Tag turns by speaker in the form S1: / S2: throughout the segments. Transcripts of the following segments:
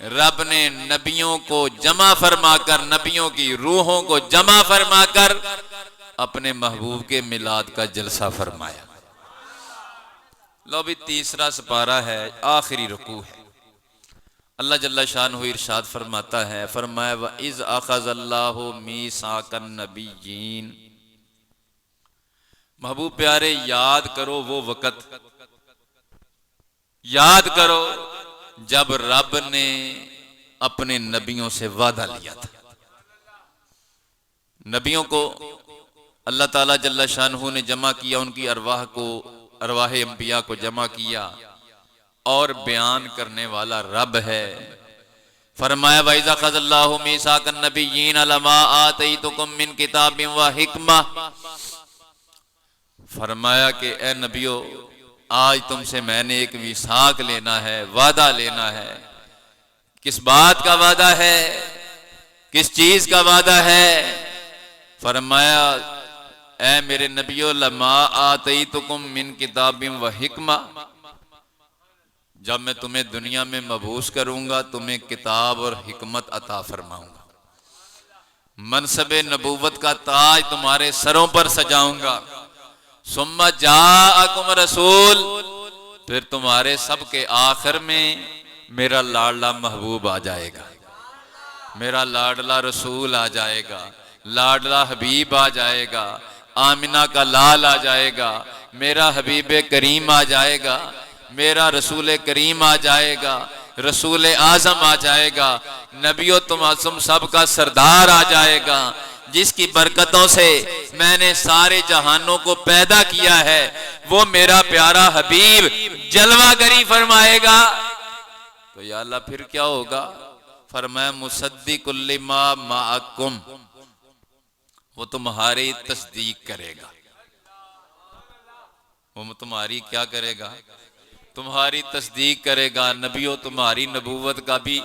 S1: रब ने नबियों को जमा फरमाकर, नबियों की रूहों को जमा फरमाकर अपने महबूब के मिलाद का जलसा फरमाया। लो भी तीसरा सपारा है, आखिरी रुकू है। अल्लाह जल्ला शानहू इरशाद फरमाता है, फरमाया व इज़ अख़ज़ल्लाहु मीसाकन नबिय्यीन। महबूब प्यारे याद करो वो वक़्त, याद करो जब रब ने अपने नबियों से वादा लिया था। नबियों को अल्लाह ताला जल्ला शानहू ने जमा किया, उनकी अरवाह को, अरवाह अंबिया को जमा किया और बयान करने वाला रब है। फरमाया व इज़ अख़ज़ल्लाहु मीसाकन नबिय्यीन लमा आतैतुकुम मिन किताबिन व हिकमा। फरमाया कि ए नबियो, आज तुमसे मैंने एक मिसाक लेना है, वादा लेना है। किस बात का वादा है, किस चीज का वादा है? फरमाया ए मेरे नबियो लमा आतैतुकुम मिन किताबिन व हिकमा, जब मैं तुम्हें दुनिया में मबूस करूंगा तुम्हें किताब और हिकमत अता फरमाऊंगा, मनसबे नबूवत का ताज तुम्हारे सरों पर सजाऊंगा। सुम्मा जाअकुम रसूल, फिर तुम्हारे सबके आखिर में मेरा लाडला महबूब आ जाएगा, मेरा लाडला रसूल आ जाएगा, लाडला हबीब आ जाएगा, आमिना का लाल आ जाएगा, मेरा हबीब करीम आ जाएगा, मेरा रसूल करीम आ जाएगा, रसूल आजम आ जाएगा, नबियों तुम सबका सरदार आ जाएगा, जिसकी बरकतों से मैंने सारे जहानों को पैदा किया है, वो मेरा प्यारा हबीब जलवागरी फरमाएगा। तो या अल्लाह फिर क्या होगा? फरमाया मुसद्दिकुल लिमा माअकुम, वो तुम्हारी तस्दीक करेगा। वो तुम्हारी क्या करेगा? तुम्हारी तस्दीक करेगा। नबियों तुम्हारी नबूवत का भी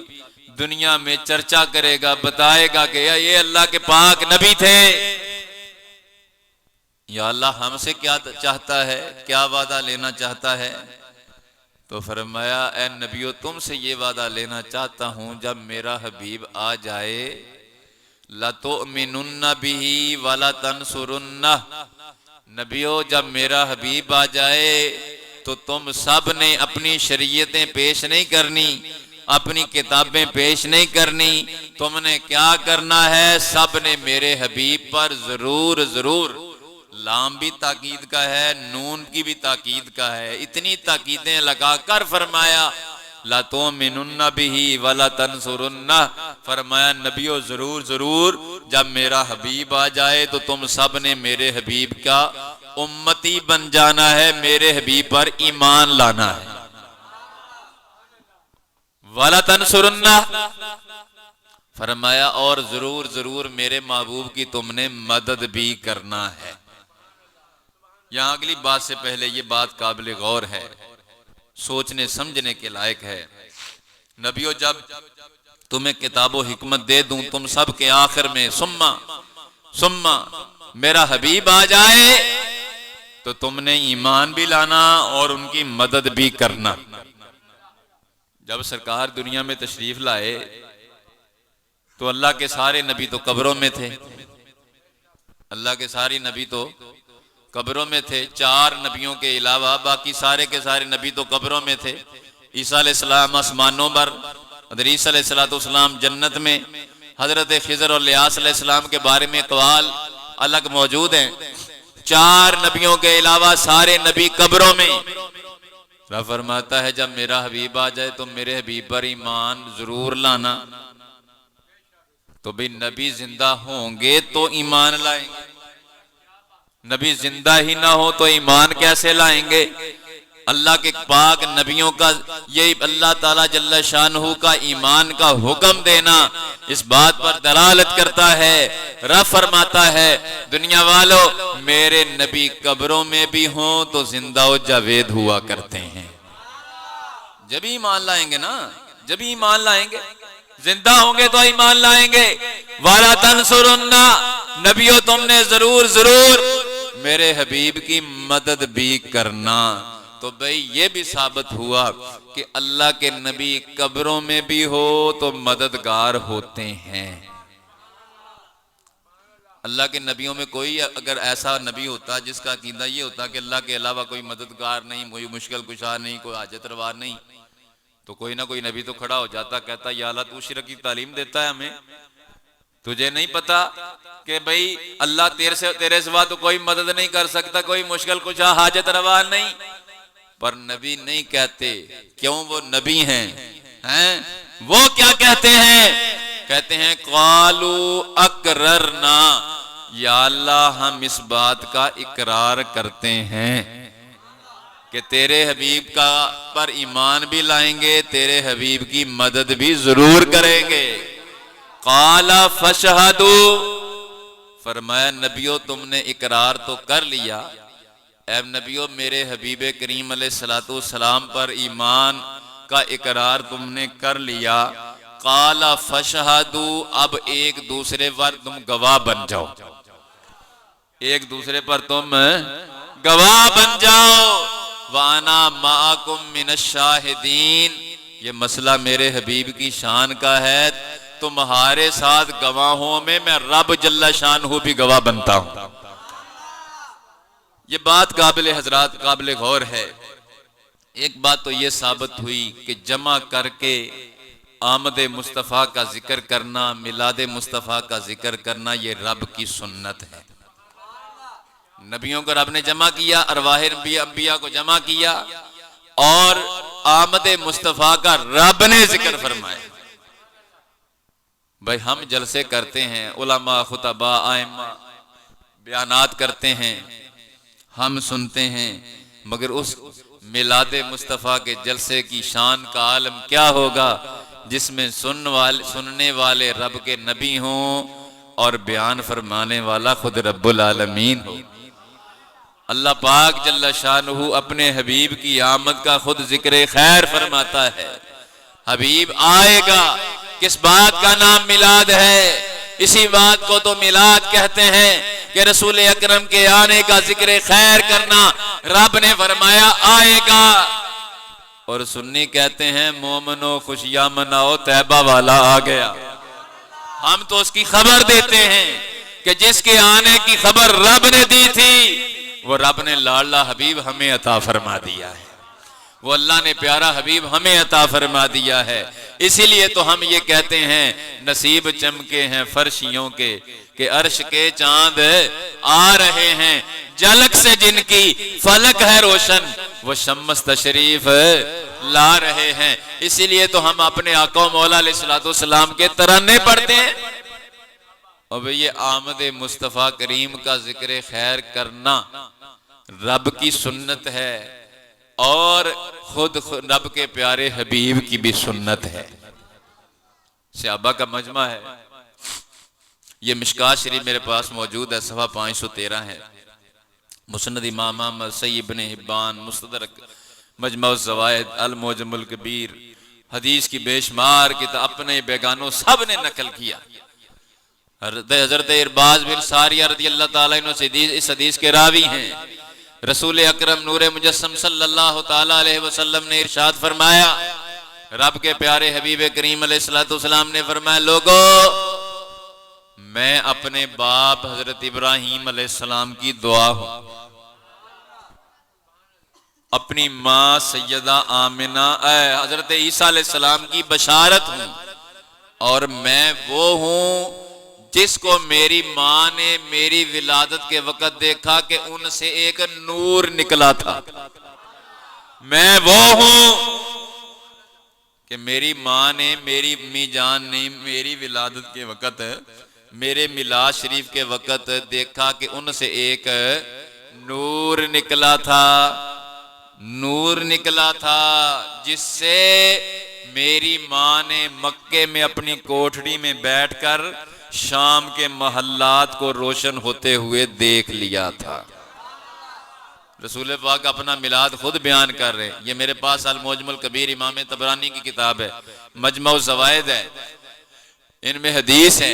S1: दुनिया में चर्चा करेगा, बताएगा कि ये अल्लाह के पाक नबी थे। या अल्लाह हमसे क्या चाहता है, क्या वादा लेना चाहता है? तो फरमाया ए नबियो तुमसे ये वादा लेना चाहता हूं, जब मेरा हबीब आ जाए लतुमिनुन्ना बिही वला तंसुरुन्ना। नबियो जब मेरा हबीब आ जाए तो तुम सब ने अपनी शरीयतें पेश नहीं करनी, अपनी किताबें पेश नहीं करनी, तुमने क्या करना है? सब ने मेरे हबीब पर जरूर जरूर, लाम भी ताकीद का है, नून की भी ताकीद का है, इतनी ताकीदें लगाकर फरमाया ला तुमिनुन्ना बिही वला तंसुरुन्ना। फरमाया नबियो जरूर जरूर जब मेरा हबीब आ जाए तो तुम सब ने मेरे हबीब का उम्मती बन जाना है, मेरे हबीब पर ईमान लाना है। वाला तंसुरुन्ना, फरमाया और जरूर जरूर मेरे महबूब की तुमने मदद भी करना है। यहां अगली बात से पहले ये बात काबिल गौर है, सोचने समझने के लायक है। नबियों जब तुम्हें किताबो हिकमत दे दूं, तुम सब के आखिर में सुम्मा सुम्मा मेरा हबीब आ जाए तो तुमने ईमान भी लाना और उनकी मदद भी करना। जब सरकार दुनिया में तशरीफ लाए तो अल्लाह के सारे नबी तो कब्रों में थे, अल्लाह के सारे नबी तो कब्रों में थे। 4 नबियों के अलावा बाकी सारे के सारे नबी तो कब्रों में थे। ईसा अलैहिस्सलाम आसमानों पर, इदरीस अलैहिस्सलाम जन्नत में, हजरत खिज़र और इल्यास अलैहिस्सलाम के बारे में अक़वाल अलग मौजूद हैं। 4 नबियों के अलावा सारे नबी कब्रों में। रब फरमाता है जब मेरा हबीब आ जाए तो मेरे हबीब पर ईमान जरूर लाना। तो भाई नबी जिंदा होंगे तो ईमान लाएंगे, नबी जिंदा ही ना हो तो ईमान कैसे लाएंगे? अल्लाह के पाक नबियों का ये अल्लाह ताला जल्ला शानहू का ईमान का हुक्म देना इस बात पर दलालत करता है। रब फरमाता है दुनिया वालों मेरे नबी कब्रों में भी हों तो जिंदा व जावेद हुआ करते हैं। जब ईमान लाएंगे ना, जब ईमान लाएंगे, जिंदा होंगे तो ईमान लाएंगे। वाला तंसुरुन्ना, नबियों तुमने जरूर जरूर मेरे हबीब की मदद भी करना। तो भाई ये भी साबित हुआ कि अल्लाह के नबी कब्रों में भी हो तो मददगार होते हैं। अल्लाह के नबियों में कोई अगर ऐसा नबी होता जिसका अकीदा ये होता कि अल्लाह के अलावा कोई मददगार नहीं, कोई मुश्किल कुशा नहीं, कोई हाजत रवा नहीं, तो कोई ना कोई नबी तो खड़ा हो जाता, कहता या अल्लाह तू शिरक की तालीम देता है हमें, तुझे नहीं पता कि भाई अल्लाह तेरे सिवा तो कोई मदद नहीं कर सकता, कोई मुश्किल कुशा हाजत रवा नहीं। पर नबी नहीं कहते, क्यों? वो नबी हैं। वो क्या कहते हैं? कहते हैं क़ालू अक़ररना, या अल्लाह हम इस बात का इकरार करते हैं कि तेरे हबीब का पर ईमान भी लाएंगे, तेरे हबीब की मदद भी जरूर करेंगे। क़ाला फशहदू, फरमाया नबियो तुमने इकरार तो कर लिया, ऐ नबियो मेरे हबीब करीम अलैहिस्सलातु वस्सलाम पर ईमान का इकरार तुमने कर लिया। क़ाला फशहदू, अब एक दूसरे पर तुम गवाह बन जाओ, एक दूसरे पर तुम गवाह बन जाओ। वाना माकुम मिनश शाहिदीन, ये मसला मेरे हबीब की शान का है, तुम्हारे साथ गवाहों में मैं रब जल्ला शानहू भी गवाह बनता हूं। ये बात काबिल हजरात काबिल गौर है। एक बात तो ये साबित हुई कि जमा करके आमद मुस्तफ़ा का जिक्र करना, मिलाद मुस्तफ़ा का जिक्र करना, ये रब की सुन्नत है। नबियों को रब ने जमा किया, अरवाह अंबिया को जमा किया, और आमद मुस्तफ़ा का रब ने जिक्र फरमाया। भाई हम जलसे करते हैं, उलमा खुतबा आइम्मा बयानात करते हैं, हम सुनते हैं, मगर उस मिलाद मुस्तफ़ा के जलसे की शान का आलम क्या होगा जिसमें सुनने वाले रब के नबी हों और बयान फरमाने वाला खुद रब्बुल आलमीन हो। अल्लाह पाक जल्ला शानहू अपने हबीब की आमद का खुद जिक्र खैर फरमाता है। हबीब आएगा, किस बात का नाम मिलाद है? इसी बात को तो मिलाद कहते हैं कि रसूल अकरम के आने का जिक्र खैर करना। रब ने फरमाया आएगा, और सुन्नी कहते हैं मोमनो खुशियां मनाओ तैबा वाला आ गया। हम तो उसकी खबर देते हैं कि जिसके आने की खबर रब ने दी थी वो रब ने लाडला हबीब हमें अता फरमा दिया है, वो अल्लाह ने प्यारा हबीब हमें अता फरमा दिया है। इसीलिए तो हम ये कहते हैं नसीब चमके हैं फर्शियों के अर्श के चांद आ रहे हैं, झलक से जिनकी फलक है रोशन, वो शम्स तशरीफ ला रहे हैं। इसीलिए तो हम अपने आका मौला अलैहिस्सलातु वस्सलाम के तराने पढ़ते हैं। अब ये आमद मुस्तफ़ा करीम का जिक्र खैर करना रब की सुन्नत है, और खुद रब के प्यारे हबीब की भी सुन्नत है। सहाबा का मजमा है, ये मिशकात शरीफ मेरे पास मौजूद है, सफ़ा 513 है। मुस्नद इमाम अहमद, सही इब्न हिब्बान, मुस्तदरक, मजमा ज़वाइद, अल मुअज्जमुल कबीर, हदीस की बेशुमार किताब अपने बेगानों सब ने नकल किया। हज़रत इरबाज बिन सारिया रज़ियल्लाहु ताला अन्हु से इस हदीस के रावी हैं। रसूल अकरम नूरे मुजस्सम सल्लल्लाहु ताला अलैहि वसल्लम ने इरशाद फरमाया, रब के प्यारे हबीब करीम अलैहिस्सलातु वस्सलाम ने फरमाया, लोगो मैं अपने बाप हजरत इब्राहीम अलैहिस्सलाम की दुआ हूं, अपनी माँ सैयदा आमिना हजरत ईसा अलैहिस्सलाम की बशारत हूं, और मैं वो हूं जिसको मेरी माँ ने मेरी विलादत के वक्त देखा कि उनसे एक नूर निकला था। मैं वो हूं कि मेरी माँ ने, मेरी अम्मी जान ने मेरी विलादत के वक्त, मेरे मिलाद शरीफ के वक्त देखा कि उनसे एक नूर निकला था, नूर निकला था जिससे मेरी माँ ने मक्के में अपनी कोठड़ी में बैठकर शाम के महल्लात को रोशन होते हुए देख लिया था। रसूल पाक अपना मिलाद खुद बयान कर रहे हैं। ये मेरे पास अल मुअज्जमुल कबीर इमाम तबरानी की किताब है, मजमा ज़वाइद है, इनमें हदीस है।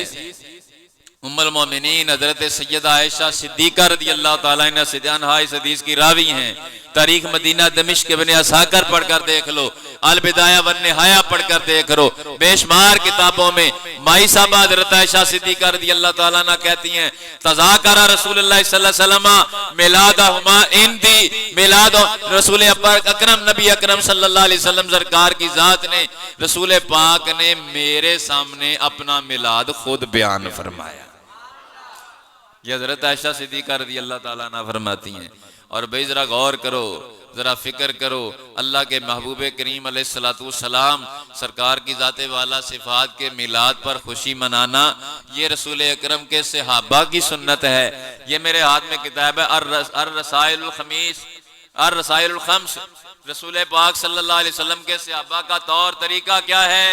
S1: उम्मुल मोमिनीन हजरत सैयदा आयशा सिद्दीका रदी अल्लाह ताला अन्हा सिद्दीक़ा इस हदीस की रावी हैं। तारीख मदीना दमिश्क के इब्ने असाकिर पढ़कर देख लो, अल बिदाया वन निहाया पढ़कर देख लो, बेशुमार किताबों में माई साहबा हजरत आयशा सिद्दीका रदी अल्लाह ताला अन्हा कहती हैं तज़ाकरा रसूलुल्लाह सल्लल्लाहु अलैहि वसल्लम मिलादहुमा इंदी, मिलाद रसूल अकरम नबी अकरम सल्लल्लाहु अलैहि वसल्लम सरकार की जात ने रसूल पाक ने मेरे सामने अपना मिलाद खुद बयान फरमाया। ये हजरत आयशा सिद्दीका रदी अल्लाह ताला अन्हा फरमाती हैं। और भाई जरा गौर करो, जरा फिक्र करो, अल्लाह के महबूब करीम अलैहिस्सलातु वस्सलाम सरकार की जाते वाला सिफात के मिलाद पर खुशी मनाना ये रसूल अकरम के सहाबा की सुन्नत है। ये मेरे हाथ में किताब है अर-रसाइलुल खमीस, अर-रसाइलुल खम्स, रसूल पाक सल्लल्लाहु अलैहि वसल्लम के सहाबा का तौर तरीका क्या है।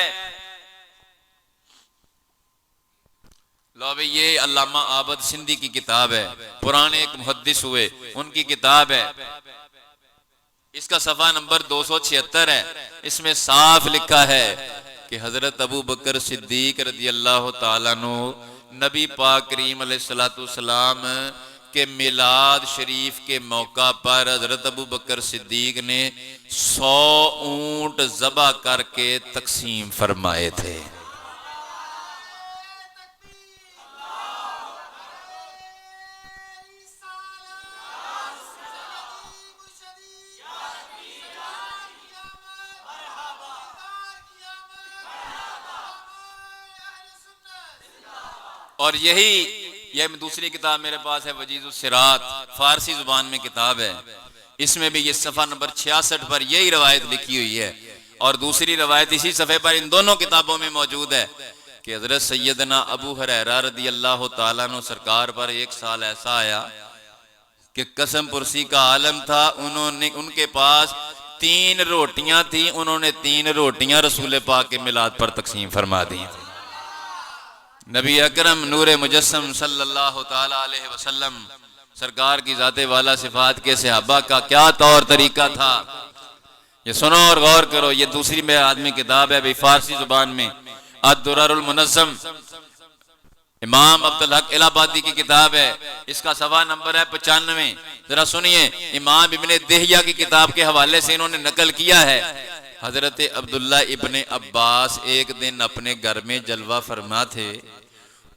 S1: लो भाई ये अल्लामा आबद सिंधी की किताब है, पुराने एक मुहद्दिस हुए उनकी किताब है, इसका सफ़ा नंबर 276 है। इसमें साफ लिखा है कि हजरत अबू बकर सिद्दीक रदी अल्लाह ताला अन्हु नबी पाक करीम अलैहिस्सलातु वस्सलाम के मिलाद शरीफ के मौका पर हजरत अबू बकर सिद्दीक ने 100 ऊंट ज़बह करके तकसीम फरमाए थे। और यह दूसरी किताब मेरे पास है वजीज़ुस सिरात, फारसी जुबान में किताब है, इसमें भी ये सफ़ा नंबर 66 पर यही रवायत लिखी हुई है। और दूसरी रवायत इसी सफ़े पर इन दोनों किताबों में मौजूद है कि हज़रत सैयदना अबू हुरैरा रदी अल्लाह ताला अन्हु सरकार पर एक साल ऐसा आया कि कसम पुरसी का आलम था। उनके पास 3 रोटियां थी, उन्होंने 3 रोटियां रसूल पाक के मिलाद पर तकसीम फरमा दी थी। नबी अकरम नूरे मुजस्सम सल्लल्लाहु ताला अलैहि वसल्लम सरकार की जाते वाला सिफात के सहाबा का क्या तौर तरीका था, ये सुनो और गौर करो। ये दूसरी मेरे आदमी किताब है भाई फारसी जुबान में, अद-दुर्रुल मुनज़्ज़म, इमाम अब्दुल हक इलाहाबादी की किताब है, इसका सफ़ा नंबर है 95। जरा सुनिए, इमाम इब्ने देहिया की किताब के हवाले से इन्होंने नकल किया है। हजरत अब्दुल्ला इब्ने अब्बास एक दिन अपने घर में जलवा फरमा थे,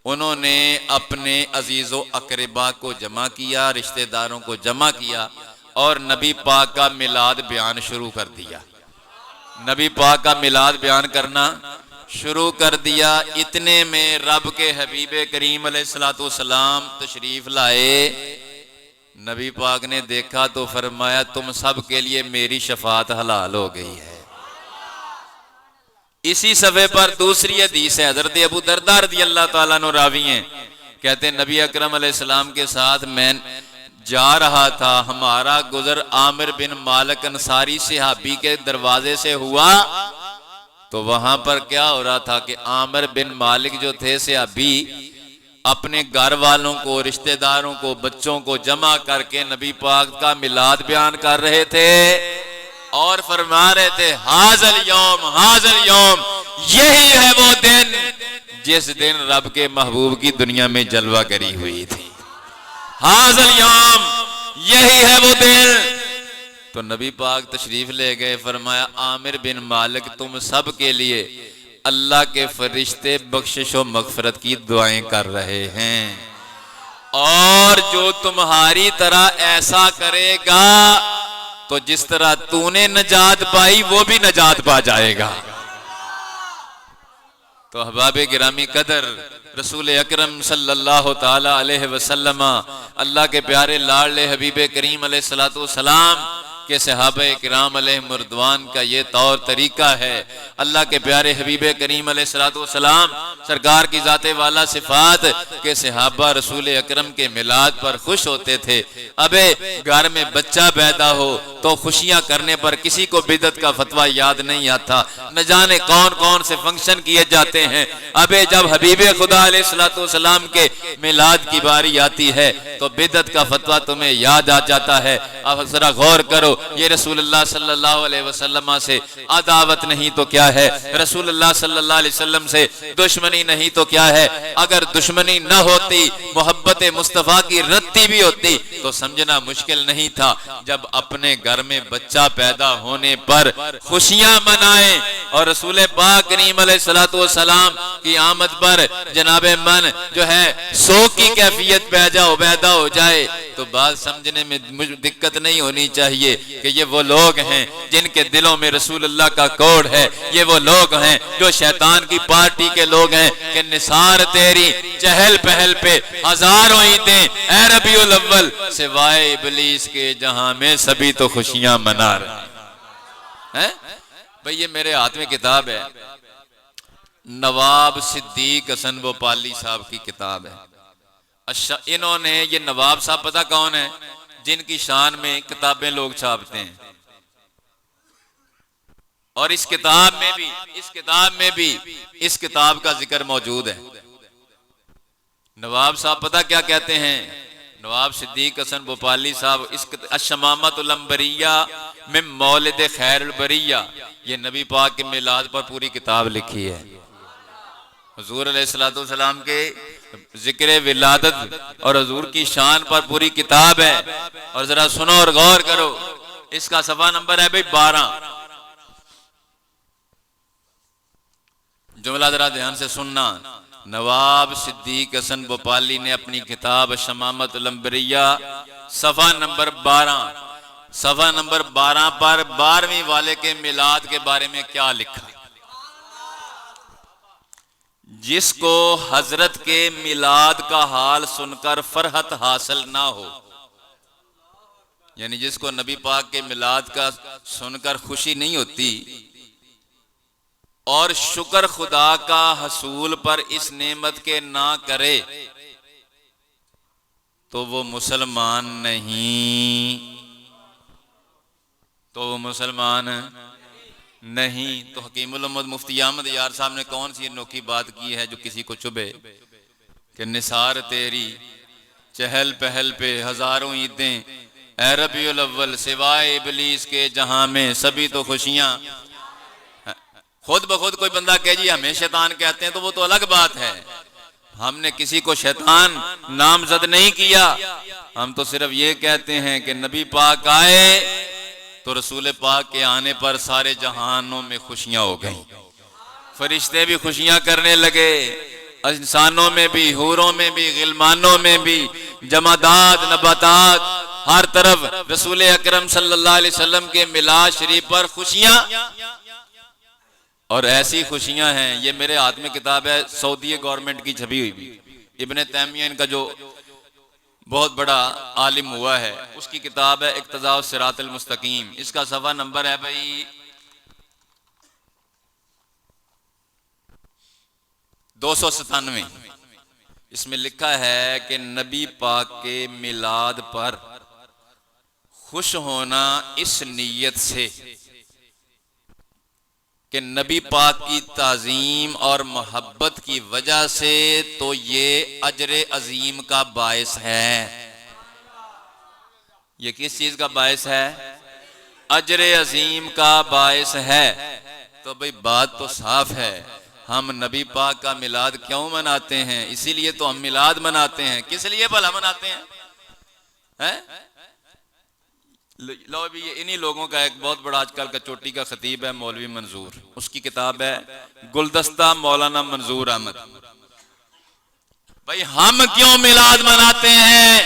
S1: उन्होंने अपने अजीज़ो अकरबा को जमा किया, रिश्तेदारों को जमा किया और नबी पाक का मिलाद बयान शुरू कर दिया। नबी पाक का मिलाद बयान करना शुरू कर दिया। इतने में रब के हबीबे करीम अलैहिस्सलातु वस्सलाम तशरीफ लाए। नबी पाक ने देखा तो फरमाया तुम सब के लिए मेरी शफात हलाल हो गई है। इसी सफ़े पर दूसरी हदीस है, हज़रत अबू दरदा रज़ी अल्लाह ताला अन्हु रावी हैं, कहते हैं नबी अकरम अलैहिस्सलाम के साथ मैं जा रहा था, हमारा गुजर आमिर बिन मालिक अंसारी सहाबी के दरवाजे से हुआ तो वहां पर क्या हो रहा था कि आमिर बिन मालिक जो थे सहाबी अपने घर वालों को, रिश्तेदारों को, बच्चों को जमा करके नबी पाक का मिलाद बयान कर रहे थे और फरमा रहे थे हाज़ल यौम, यही है वो दिन जिस दिन रब के महबूब की दुनिया में जलवा करी हुई थी। हाज़ल यौम, यही है वो दिन। तो नबी पाक तशरीफ ले गए, फरमाया आमिर बिन मालिक तुम सब के लिए अल्लाह के फरिश्ते बख्शिश और मगफरत की दुआएं कर रहे हैं और जो तुम्हारी तरह ऐसा करेगा तो जिस तरह तूने नजात पाई वो भी नजात पा जाएगा। तो अहबाबे गिरामी कदर रसूल अकरम सल्लल्लाहु ताला अलैहि वसल्लम अल्लाह के प्यारे लाडले हबीबे करीम अलैहिस्सलातु वस्सलाम के सहाबा किराम अलैहिम रिदवान का ये तौर तरीका है। अल्लाह के प्यारे हबीबे करीम अलैहिस्सलातु वस्सलाम सरकार की जाते वाला सिफात के सहाबा रसूल अकरम के मिलाद पर खुश होते थे। अबे घर में बच्चा पैदा हो तो खुशियां करने पर किसी को बिदअत का फतवा याद नहीं आता, न जाने कौन कौन से फंक्शन किए जाते हैं। अबे जब हबीबे खुदा अलैहिस्सलातु वस्सलाम के मिलाद की बारी आती है तो बिदअत का फतवा तुम्हें याद आ जाता है। अब जरा गौर करो, ये रसूलुल्लाह सल्लल्लाहु अलैहि वसल्लम से अदावत नहीं तो क्या है, रसूलुल्लाह सल्लल्लाहु अलैहि वसल्लम से दुश्मनी नहीं तो क्या है। अगर दुश्मनी न होती, मोहब्बत मुस्तफ़ा की रत्ती भी होती तो समझना मुश्किल नहीं था जब अपने घर में बच्चा पैदा होने पर खुशियां मनाएं और रसूल पाक करीम अलैहिस्सलातु वस्सलाम की आमद पर जनाबे मन जो है सो की कैफियत पैदा हो जाए तो बात समझने में दिक्कत नहीं होनी चाहिए कि ये वो लोग हैं जिनके दिलों में रसूलुल्लाह का कोड है, ये वो लोग हैं जो शैतान की पार्टी के लोग हैं कि निसार तेरी चहल पहल पे हजारों ईदें ए रबीउल अव्वल सिवाय इबलीस के जहां में सभी तो खुशियां मना रहे हैं। भाई ये मेरे हाथ में किताब है, नवाब सिद्दीक हसन भोपाली साहब की किताब है। अच्छा, इन्होंने ये नवाब साहब पता कौन है, जिनकी शान में किताबें लोग छापते हैं। और इस किताब में भी इस किताब का जिक्र मौजूद है। नवाब साहब पता क्या कहते हैं, नवाब सिद्दीक हसन भोपाली साहब इस अशमामतुल अंबरिया में मौलिद खैरुल बरिया, ये नबी पाक के मिलाद पर पूरी किताब लिखी है। हुजूर अलैहिस्सलातु वस्सलाम के जिक्र विलादत और हुजूर की शान पर पूरी किताब है। और जरा सुनो और गौर करो, इसका सफा नंबर है भाई 12। जुमला जरा ध्यान से सुनना। नवाब सिद्दीक हसन भोपाली ने अपनी किताब शमामतुल अंबरिया सफा नंबर 12 पर 12वीं वाले के मिलाद के बारे में क्या लिखा। जिसको हजरत के मिलाद का हाल सुनकर फरहत हासिल ना हो, यानी जिसको नबी पाक के मिलाद का सुनकर खुशी नहीं होती और शुक्र खुदा का हसूल पर इस नेमत के ना करे तो वो मुसलमान नहीं, तो हकीमुल उम्मत मुफ्ती अहमद यार साहब ने कौन सी अनोखी बात की है जो किसी को चुभे कि निसार तेरी चहल पहल पे हजारों ईदें ए रबीउल अव्वल सिवाय इबलीस के जहां में सभी तो खुशियां। खुद ब खुद कोई बंदा कहे जी हमें शैतान कहते हैं तो वो तो अलग बात है। हमने किसी को शैतान नामजद नहीं किया, हम तो सिर्फ ये कहते हैं कि नबी पाक आए तो रसूल पाक के आने पर सारे जहानों में खुशियां हो गई, फरिश्ते भी खुशियां करने लगे, इंसानों में भी, हूरों में भी, गिलमानों में भी, जमादात नबातात हर तरफ रसूल अकरम सल्लल्लाहु अलैहि वसल्लम के मिलाद शरीफ पर खुशियां। और ऐसी खुशियां हैं, ये मेरे हाथ में किताब है सऊदी गवर्नमेंट की छपी हुई भी, इब्ने तैमिया इनका जो बहुत बड़ा आलिम हुआ है उसकी किताब है इक्तिदा सिरातुल मुस्तकीम। इसका सफा नंबर है भाई 297। इसमें लिखा है कि नबी पाक के मिलाद पर खुश होना इस नीयत से कि नबी पाक की ताजीम और मोहब्बत की वजह से तो ये अजर अजीम का बायस है। ये किस चीज का बायस है? अजर अजीम का बायस है। तो भाई बात तो साफ है, हम नबी पाक का मिलाद क्यों मनाते हैं? इसीलिए तो हम मिलाद मनाते हैं। किस लिए भला मनाते हैं? लो भी इन्हीं लोगों का एक बहुत बड़ा आजकल का चोटी का खतीब है मौलवी मंजूर, उसकी किताब है गुलदस्ता मौलाना मंजूर अहमद। भाई हम क्यों मिलाद मनाते हैं?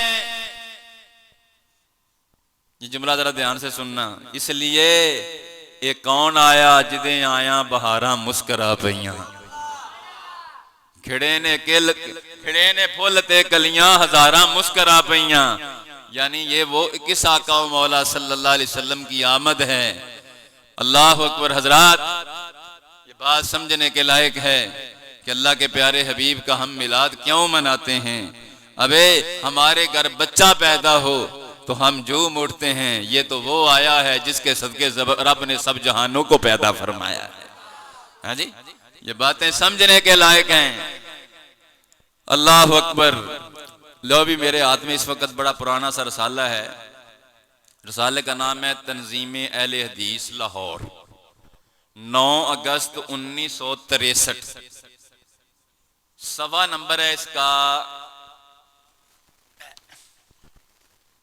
S1: ये जुमला जरा ध्यान से सुनना। इसलिए ये कौन आया जिदे आया बहारा मुस्करा पईयां, खिड़े ने फुल ते कलियां हजारा मुस्करा पईयां। यानी ये वो किस आका मौला सल्लल्लाहु अलैहि वसल्लम की आमद है। अल्लाह अकबर। हजरात, ये बात समझने के लायक है कि अल्लाह के प्यारे हबीब का हम मिलाद क्यों मनाते हैं। अबे हमारे घर बच्चा पैदा हो तो हम झूम उठते हैं, ये तो वो आया है जिसके सदके रब ने सब जहानों को पैदा फरमाया है। हाँ जी, ये बातें समझने के लायक हैं। अल्लाह अकबर। लो भी मेरे हाथ में इस वक्त बड़ा पुराना सा रसाला है, रसाले का नाम है तंजीम अहले हदीस लाहौर, 9 अगस्त 1963। सवा नंबर है इसका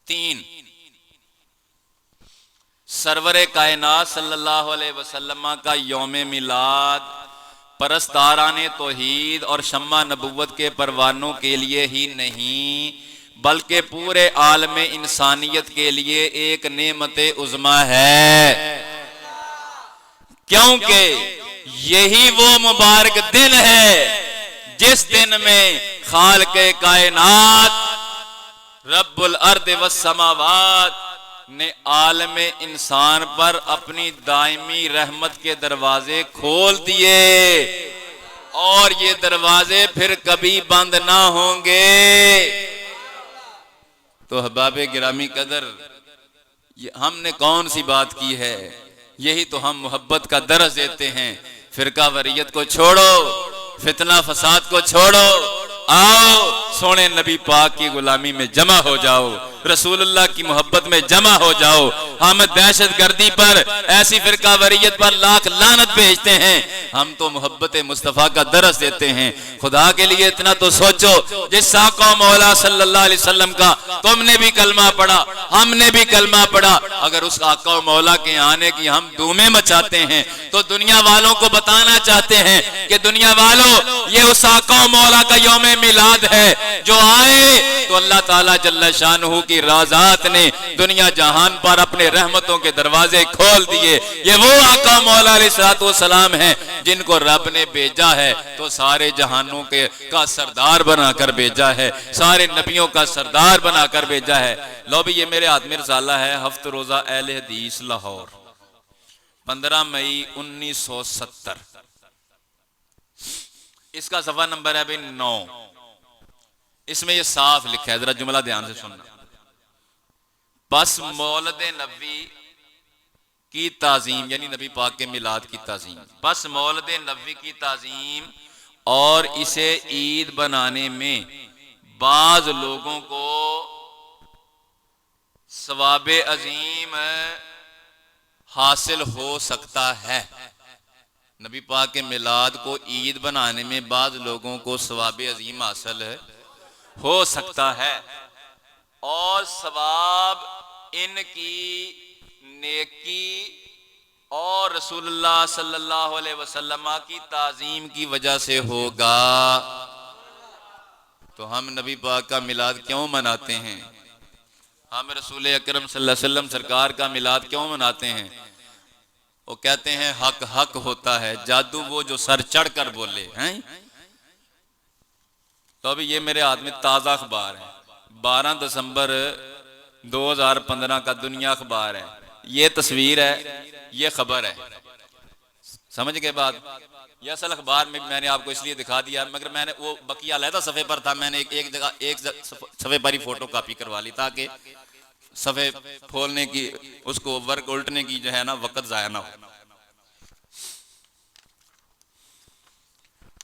S1: 3। सरवरे कायनात सल्लल्लाहु अलैहि वसल्लम का यौम मिलाद परस्ताराने तौहीद और शम्मा नबुव्वत के परवानों के लिए ही नहीं बल्कि पूरे आलम इंसानियत के लिए एक नेमते उज़्मा है, क्योंकि यही वो मुबारक दिन है जिस दिन में खालिक़े कायनात रब्बुल अर्द व समावात ने आलम इंसान पर अपनी दायमी रहमत के दरवाजे खोल दिए और ये दरवाजे फिर कभी बंद ना होंगे। तो अहबाबे गिरामी कदर, ये हमने कौन सी बात की है? यही तो हम मोहब्बत का दर्स देते हैं। फिरका वरीयत को छोड़ो, फितना फसाद को छोड़ो, आओ सोने नबी पाक की गुलामी में जमा हो जाओ, रसूलुल्लाह की मोहब्बत में जमा हो जाओ। हम दहशत गर्दी पर, ऐसी फिरका वरीयत पर लाख लानत भेजते हैं, हम तो मोहब्बत मुस्तफ़ा का दरस देते हैं। खुदा के लिए इतना तो सोचो, जिस आका मौला सल्लल्लाहु अलैहि वसल्लम का तुमने भी कलमा पढ़ा, हमने भी कलमा पढ़ा, अगर उस आका मौला के आने की हम धूमें मचाते हैं तो दुनिया वालों को बताना चाहते हैं कि दुनिया वालों, ये उस आका मौला का यौम मिलाद है जो आए तो अल्लाह ताला जल्ल शानहू की राज़ात ने दुनिया जहान पर अपने रहमतों के दरवाजे खोल दिए। ये वो आका मौला अलैहिस्सलातु वस्सलाम है जिनको रब ने भेजा है तो सारे जहानों के का सरदार बनाकर भेजा है, सारे नबियों का सरदार बनाकर भेजा है। लो भी ये मेरे हाथ में रसाला है, हफ्त रोजा अहले हदीस लाहौर, 15 मई 1970। इसका सफा नंबर है भाई 9। इसमें ये साफ लिखा है, जरा जुमला ध्यान से सुनना। बस मौलद नबी की ताजीम, यानी नबी पाक के मिलाद की ताजीम, बस मौलद नबी की ताजीम और इसे ईद बनाने में बाज लोगों को सवाबे अजीम हासिल हो सकता है। नबी पाक के मिलाद को ईद बनाने में बाज लोगों को सवाबे अजीम हासिल हो सकता है और सवाब इनकी नेकी और रसूलुल्लाह सल्लल्लाहु अलैहि वसल्लम की ताजीम की वजह से होगा। तो हम नबी पाक का मिलाद क्यों मनाते हैं? हम रसूल अकरम सल्लल्लाहु अलैहि वसल्लम सरकार का मिलाद क्यों मनाते हैं? वो कहते हैं हक हक होता है, जादू वो जो सर चढ़ कर बोले हैं। तो अभी ये मेरे हाथ में ताज़ा अखबार है, 12 दिसंबर 2015 का दुनिया अखबार है। ये तस्वीर है, ये खबर है, समझ के बाद ये असल अखबार में मैंने आपको इसलिए दिखा दिया, मगर मैंने वो बकिया अलहदा सफ़े पर था, मैंने एक जगह एक सफ़े पर ही फोटो कॉपी करवा ली ताकि सफ़े खोलने की, उसको वर्क उल्टने की जो है ना वक्त ज़ाया ना हो।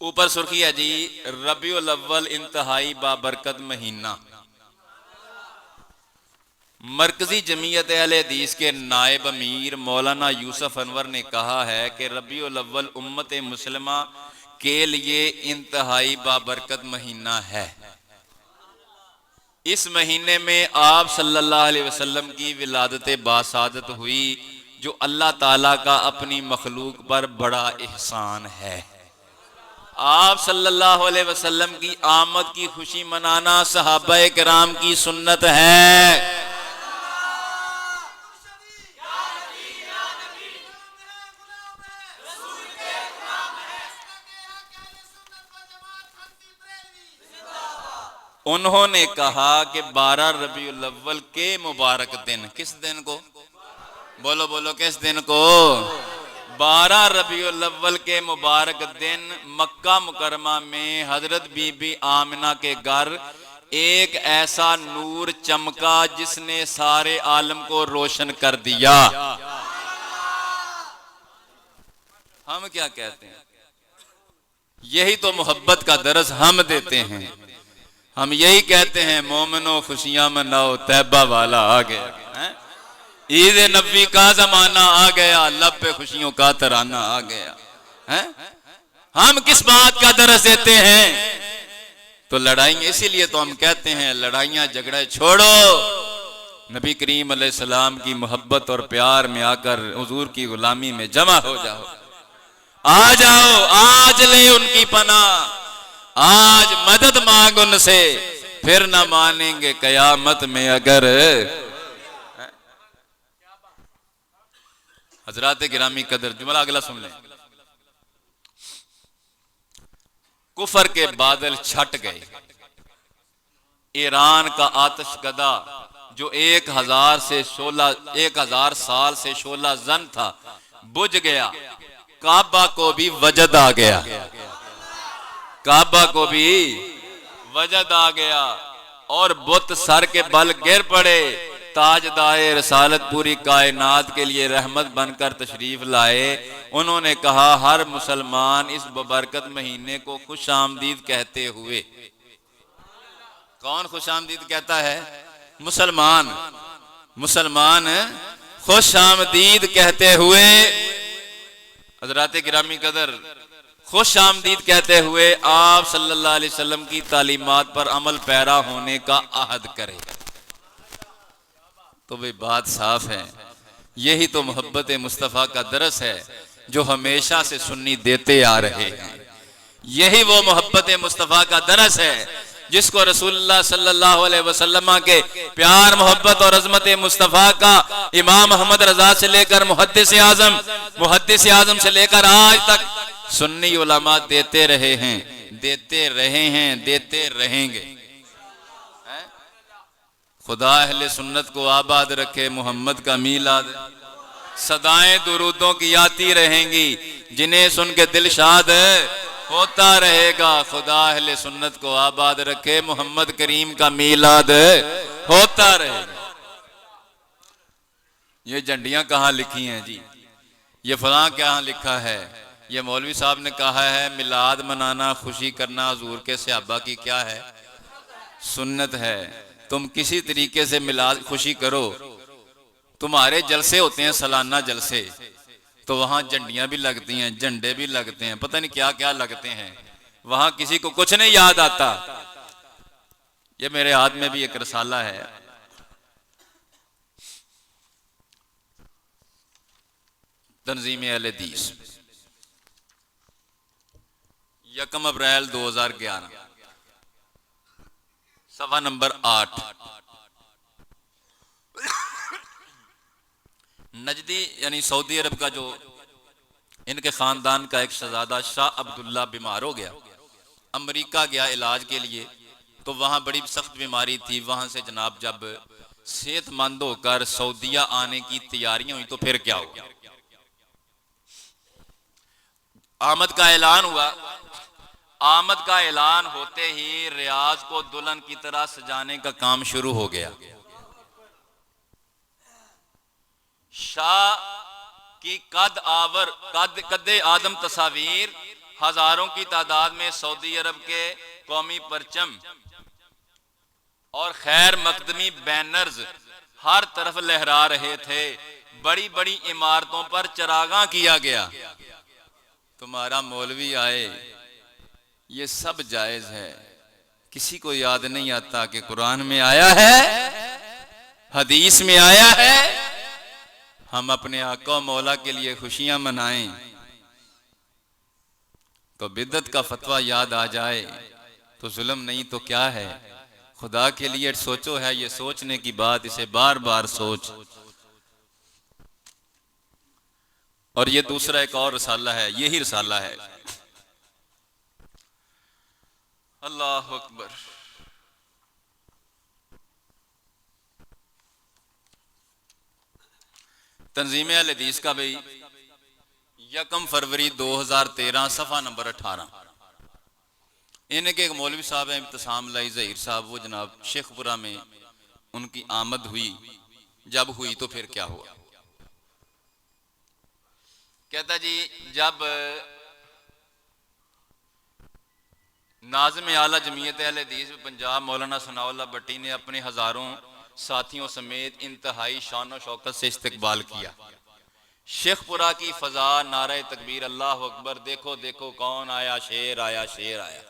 S1: ऊपर सुर्खी है जी, रबीउल अव्वल इंतहाई बाबरकत महीना। मरकजी जमीयत अहले हदीस के नायब अमीर मौलाना यूसुफ अनवर ने कहा है कि रबीउल अव्वल उम्मत मुस्लिमा के लिए इंतहाई बाबरकत महीना है। इस महीने में आप सल्लल्लाहु अलैहि वसल्लम की विलादत बासादत हुई, जो अल्लाह ताला का अपनी मखलूक पर बड़ा एहसान है। आप सल्लल्लाहु अलैहि वसल्लम की आमद की खुशी मनाना सहाबाए किराम की सुन्नत है। उन्होंने कहा कि 12 रबीउल अव्वल के मुबारक दिन, किस दिन को? बोलो बोलो, किस दिन को? 12 रबीउल अव्वल के मुबारक दिन मक्का मुकरमा में हजरत बीबी आमिना के घर एक ऐसा नूर चमका जिसने सारे आलम को रोशन कर दिया। हम क्या कहते हैं? यही तो मोहब्बत का दरस हम देते हैं। हम यही कहते हैं, मोमिनो खुशियां मनाओ तैबा वाला आ गया है। ईद नबी का जमाना आ गया, लब पे खुशियों का तराना आ गया है। हम किस बात का दरस देते हैं? तो लड़ाइयां, इसीलिए तो हम कहते हैं लड़ाइयां झगड़े छोड़ो, नबी करीम अलैहिस्सलाम की मोहब्बत और प्यार में आकर हुजूर की गुलामी में जमा हो जाओ। आ जाओ, आज ले उनकी पनाह, आज मदद मांग उनसे, फिर ना मानेंगे कयामत में अगर। हजरात गिरामी कदर, जुमला अगला सुन लें। कुफर के बादल छट गए, ईरान का आतिश गदा जो 1000 साल से शोला जन था बुझ गया, काबा को भी वजद आ गया, काबा को भी वजद आ गया और बुत सर के बल गिर पड़े। ताजदार रसालत पूरी कायनात के लिए रहमत बनकर तशरीफ लाए। उन्होंने कहा हर मुसलमान इस बबरकत महीने को खुश आमदीद कहते हुए, कौन खुश आमदीद कहता है? मुसलमान। मुसलमान खुश आमदीद कहते हुए, हजरात गिरामी कदर, खुश आमदीद कहते हुए आप सल्लल्लाहु अलैहि वसल्लम की तालीमात पर अमल पैरा होने का अहद करे। तो भाई बात साफ है, यही तो मोहब्बत मुस्तफ़ा का दरस है जो हमेशा से सुन्नी देते आ रहे हैं। यही वो मोहब्बत मुस्तफ़ा का दरस है जिसको रसूलुल्लाह सल्लल्लाहु अलैहि वसल्लम के प्यार मोहब्बत और अजमत मुस्तफ़ा का इमाम अहमद रजा से लेकर मुहद्दिस आजम से लेकर आज तक सुन्नी उलमा देते रहे हैं, देते रहे हैं, देते रहेंगे। खुदा अहले सुन्नत को आबाद रखे, मोहम्मद का मीलाद। सदाएं दुरूदों की आती रहेंगी, जिन्हें सुन के दिल शाद होता रहेगा। खुदा अहले सुन्नत को आबाद रखे, मोहम्मद करीम का मीलाद होता रहेगा। ये झंडियां कहाँ लिखी हैं जी? ये फलां कहाँ लिखा है? ये मौलवी साहब ने कहा है मिलाद मनाना, खुशी करना हुजूर के सहाबा की क्या है? सुन्नत है। तुम किसी तरीके से मिलाद खुशी करो, तुम्हारे जलसे होते हैं सालाना जलसे, तो वहां झंडियां भी लगती हैं, झंडे भी लगते हैं, पता नहीं क्या क्या लगते हैं, वहां किसी को कुछ नहीं याद आता। ये मेरे हाथ में भी एक रसाला है, तंजीम अहले हदीस, 1 अप्रैल 2011, सफा नंबर 8। नजदी यानी सऊदी अरब का जो इनके खानदान का एक शहजादा शाह अब्दुल्ला बीमार हो गया, अमेरिका गया इलाज के लिए, तो वहां बड़ी सख्त बीमारी थी। वहां से जनाब जब सेहतमंद होकर सऊदिया आने की तैयारियां हुई तो फिर क्या हुआ? आमद का ऐलान हुआ। आमद का ऐलान होते ही रियाज को दुल्हन की तरह सजाने का काम शुरू हो गया। शाह की कद आदम तस्वीर, हजारों की तादाद में सऊदी अरब के कौमी परचम और खैर मकदमी बैनर्स हर तरफ लहरा रहे थे। बड़ी बड़ी इमारतों पर चरागां किया गया। तुम्हारा मौलवी आए, ये सब जायज है। किसी को याद नहीं आता कि कुरान में आया है, हदीस में आया है, हम अपने आका मौला के लिए खुशियां मनाएं। तो बिदअत का फतवा याद आ जाए तो जुल्म नहीं तो क्या है? खुदा के लिए सोचो, है ये सोचने की बात, इसे बार बार सोच। और ये दूसरा एक और रसाला है, यही रसाला है। अल्लाह अकबर। तंजीम अहले हदीस का भाई 1 फरवरी 2013, सफा नंबर 18। इनके एक मौलवी साहब हैं इब्तिसाम लाई ज़हीर साहब, वो जनाब शेखपुरा में उनकी आमद हुई। जब हुई तो फिर क्या हुआ? कहता जी जब नाज़िम आला जमीयत अहले हदीस पंजाब मौलाना सनाउल्लाह भट्टी ने अपने हजारों साथियों समेत इंतहाई शान और शौकत से इस्तकबाल किया। शेखपुरा की फजा, नारे तकबीर, अल्लाह अकबर, देखो देखो कौन आया, शेर आया, शेर आया।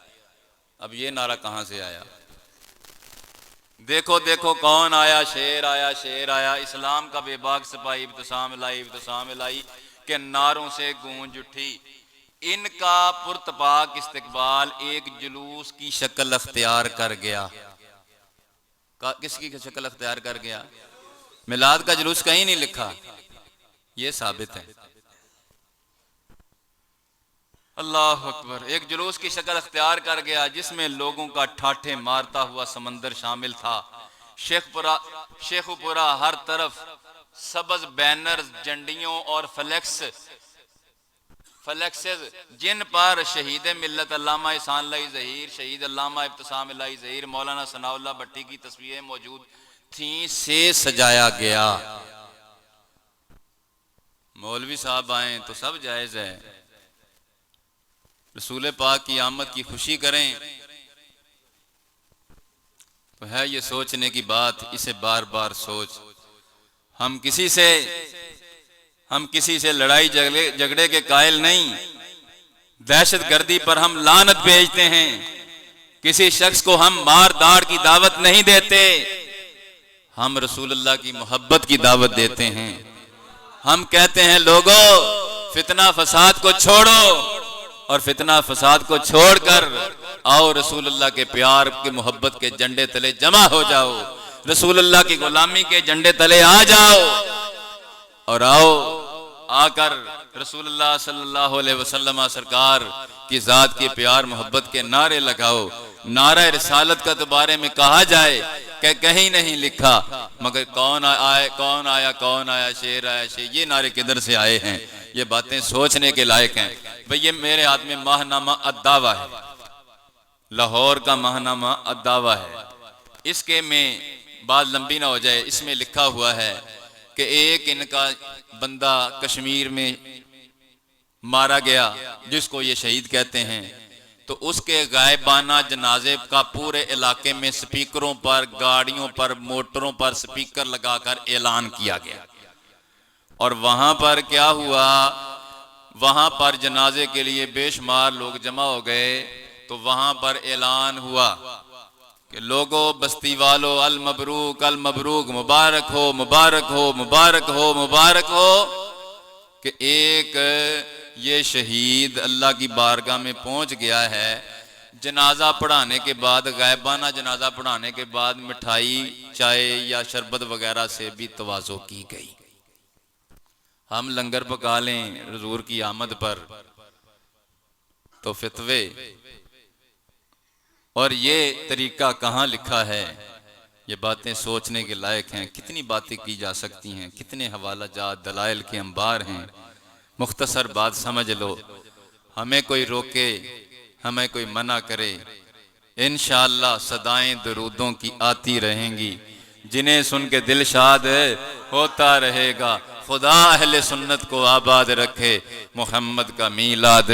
S1: अब ये नारा कहां से आया? देखो देखो कौन आया, शेर आया, शेर आया। इस्लाम का बेबाक सिपाही इब्तिसाम लाई, इब्तिसाम लाई के नारों से गूंज उठी। इनका पुरतपाक इस्तकबाल एक जुलूस की शक्ल अख्तियार कर गया। किसकी शक्ल अख्तियार कर गया? मिलाद का जुलूस कहीं नहीं लिखा, ये साबित है। अल्लाह अकबर। एक जुलूस की शक्ल अख्तियार कर गया जिसमें लोगों का ठाठे मारता हुआ समंदर शामिल था। शेखपुरा हर तरफ सबज बैनर, झंडियों और फ्लेक्सेस जिन पर शहीद मिल्लत अल्लामा इहसान लाई ज़हीर, शहीद अल्लामा इब्तिसाम लाई ज़हीर, मौलाना सनाउल्लाह भट्टी की तस्वीरें मौजूद थीं से सजाया गया। मौलवी साहब आए तो सब जायज है, रसूल पाक की आमद की खुशी करें तो है ये सोचने की बात, इसे बार बार सोच। हम किसी से लड़ाई झगड़े के कायल नहीं, दहशत गर्दी पर हम लानत भेजते हैं। किसी शख्स को हम मार दाड़ की दावत नहीं देते, हम रसूलुल्लाह की मोहब्बत की दावत देते हैं। हम कहते हैं लोगों, फितना फसाद को छोड़ो और फितना फसाद को छोड़कर आओ रसूलुल्लाह के प्यार के मोहब्बत के झंडे तले जमा हो जाओ, रसूलुल्लाह की गुलामी के झंडे तले आ जाओ और आओ आकर रसूलुल्लाह सल्लल्लाहु अलैहि वसल्लम सरकार की जात के प्यार मोहब्बत के नारे लगाओ। नारा रिसालत का तो बारे में कहा जाए कि कहीं नहीं लिखा, मगर कौन आया, कौन आया, कौन आया, शेर आया, शेर, ये नारे किधर से आए हैं? ये बातें सोचने के लायक हैं। भाई ये मेरे हाथ में माहनामा अद्दावा है, लाहौर का माहनामा अद्दावा है। इसके में बात लंबी ना हो जाए, इसमें लिखा हुआ है कि एक इनका बंदा कश्मीर में मारा गया जिसको ये शहीद कहते हैं, तो उसके गायबाना जनाजे का पूरे इलाके में स्पीकरों पर, गाड़ियों पर, मोटरों पर स्पीकर लगाकर ऐलान किया गया। और वहां पर क्या हुआ, वहां पर जनाजे के लिए बेशुमार लोग जमा हो गए। तो वहां पर ऐलान हुआ कि लोगों, बस्ती वालों, अल मबरूक, अल मबरूक, मुबारक हो, मुबारक हो, मुबारक हो, मुबारक हो कि एक ये शहीद अल्लाह की बारगाह में पहुंच गया है। जनाजा पढ़ाने के बाद, गायबाना जनाजा पढ़ाने के बाद मिठाई, चाय या शरबत वगैरह से भी तवाज़ो की गई। हम लंगर पका लें हुजूर की आमद पर तो फितवे, और ये तरीका कहाँ लिखा है? ये बातें सोचने के लायक हैं। कितनी बातें की जा सकती हैं, कितने हवाला जात, दलाइल के अंबार हैं। मुख्तसर बात समझ लो, हमें कोई रोके, हमें कोई मना करे, इंशाअल्लाह सदाएं दरूदों की आती रहेंगी, जिन्हें सुन के दिल शाद होता रहेगा। खुदा अहले सुन्नत को आबाद रखे, मोहम्मद का मीलाद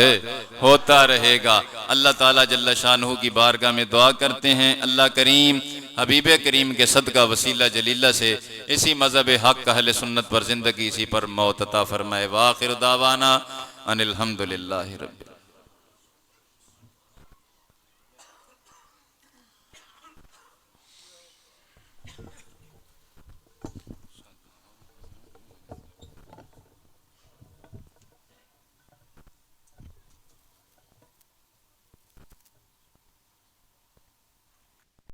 S1: होता रहेगा। अल्लाह ताला जल्ल शानहू की बारगाह में दुआ करते हैं, अल्लाह करीम हबीब करीम के सदका वसीला जलीला से इसी मजहब हक अहले सुन्नत पर जिंदगी, इसी पर मौत अता फरमाए। वाखिर दावाना अनिल हम्दुलिल्लाहि रब्बिल